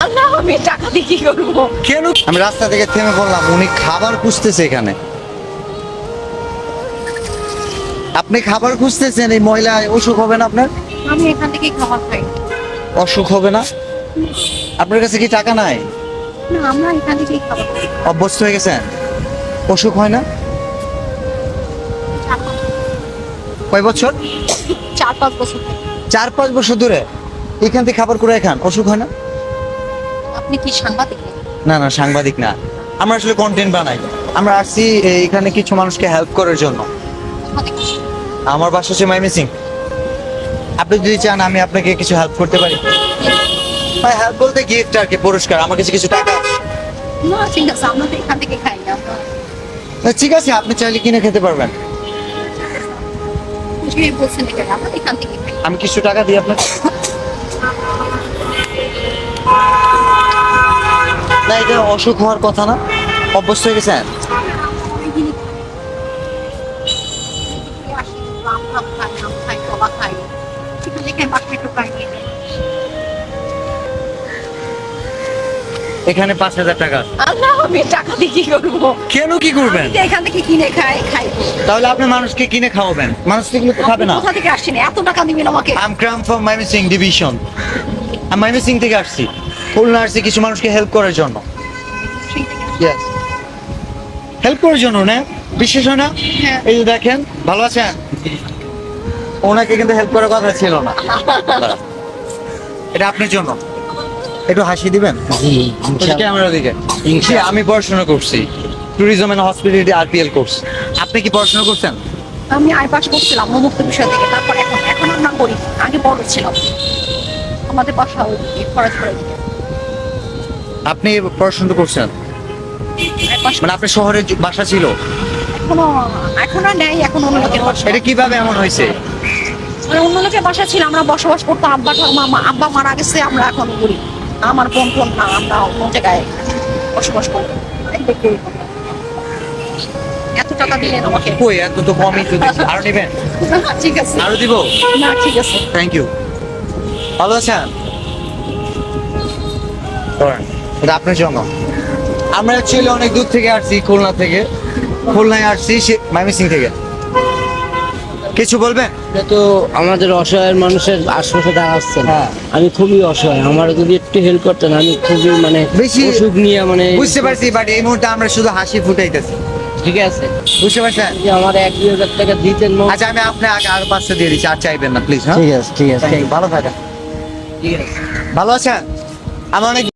আল্লাহ, আমি টাকা দিয়ে কি করবো? কেন? আমি রাস্তা থেকে থেমে বললাম উনি খাবার খুঁজতেছে এখানে। আপনি খাবার খুঁজতেছেন, এই মহিলা অসুখ হবে না আপনার? আমি এখান থেকে খাবার খাই। অসুখ হবে না? আপনার কাছে কি টাকা নাই? না, আমরা এখান থেকেই খাবার খাই। অভ্যস্ত হয়ে গেছেন, অসুখ হয় না? কয় বছর? 4-5 বছর থেকে। 4-5 বছর ধরে এখান থেকে খাবার করে খান, অসুখ হয় না? আপনি কি সাংবাদিক? না না, সাংবাদিক না, আমরা আসলে কন্টেন্ট বানাই। আমরা আসছি এখানে কিছু মানুষকে হেল্প করার জন্য। আমার বাসা হচ্ছে ময়মনসিং। আপনি যদি চান আমি আপনাকে কিছু হেল্প করতে পারি। হেল্প বলতে গিফট আর কি, পুরস্কার। আমার কাছে কিছু টাকা আছে। না, ঠিক আছে, আমরা তো এখান থেকে খাই না। ঠিক আছে, আপনি চাইলে কিনে খেতে পারবেন। বুঝিয়ে বলছেন এখানে, আমরা এখান থেকে খাই। আমি কিছু টাকা দিই আপনাকে। না, এটা অসুখ হওয়ার কথা না, অভ্যস্ত হয়ে গেছেন। এখানে 5,000 টাকা। আল্লাহ, আমি টাকা দিয়ে কি করবো? কেন কি করবেন? আমি তো এখান থেকে কিনে খাই। তাহলে আপনি মানুষকে কিনে খাওয়াবেন, মানুষ এগুলো তো খাবে না। কোথা থেকে আসছেন? এত টাকা দিবেন আমাকে? I am crumb from Mymensingh division. আমি ময়মনসিং থেকে আসছি, খুলনা আসছি কিছু মানুষকে হেল্প করার জন্য। ইয়েস, হেল্প করার জন্য না, বিশেষ হয় না? হ্যাঁ। এই যে দেখেন, ভালো আছেন? ওনাকে কিন্তু হেল্প করার কথা ছিল না। এটা আপনার জন্য, একটু হাসি দিবেন ক্যামেরার দিকে। জি, আমি পড়াশোনা করছি ট্যুরিজম এন্ড হসপিটালিটি RPL কোর্স। আপনি কি পড়াশোনা করছেন? আমি আই পাস করছিলাম মুক্ত বিষয় থেকে, তারপর এখন আমরা করি। আগে বড় ছিলাম, আমাদের বাসা ওইদিকে খরচপাড়া দিকে। আপনি পড়াশোনা করছেন আই পাস মানে আপনার শহরে বাসা ছিল? এখন আর নেই, এখন অন্য লোকের বাসা। এটা কিভাবে এমন হয়েছে? মানে অন্য লোকের বাসা ছিল, আমরা বসবাস করতাম। আব্বা মারা গেছে, আমরা এখন করি। আমার বোন না, আমরা অন্য জায়গায় বসবাস করি। এত টাকা দিলেন আমাকে? কই, এত তো কমই তো দেখছি। আরো নেবেন? ঠিক আছে, আরো দিব? না ঠিক আছে। Thank you. ভালো আছেন? এটা আপনার জন্য। আমরা অ্যাকচুয়ালি অনেক দূর থেকে আসছি, খুলনা থেকে। খুলনায় আসছি ময়মনসিং থেকে। কিছু বলবেন? এটা তো আমাদের অসহায় মানুষের আশপাশে দাঁড়াচ্ছেন। হ্যাঁ। আমি খুবই অসহায়, আমার যদি একটু হেল্প করতেন, আমি খুবই মানে বেশি অসুখ নিয়ে মানে বুঝতে পারছি, বাট এই মুহূর্তে আমরা শুধু হাসি ফুটাইতেছি। ঠিক আছে, বুঝতে পারছেন? যে আমার 1-2 হাজার টাকা দিতেন। আচ্ছা, আমি আপনি আগে আরো 500 দিয়ে দিচ্ছি, আর চাইবেন না প্লিজ। হ্যাঁ, ঠিক আছে, ঠিক আছে, Thank you, ভালো থাকেন। ঠিক আছে। ভালো আছেন? আমার অনেক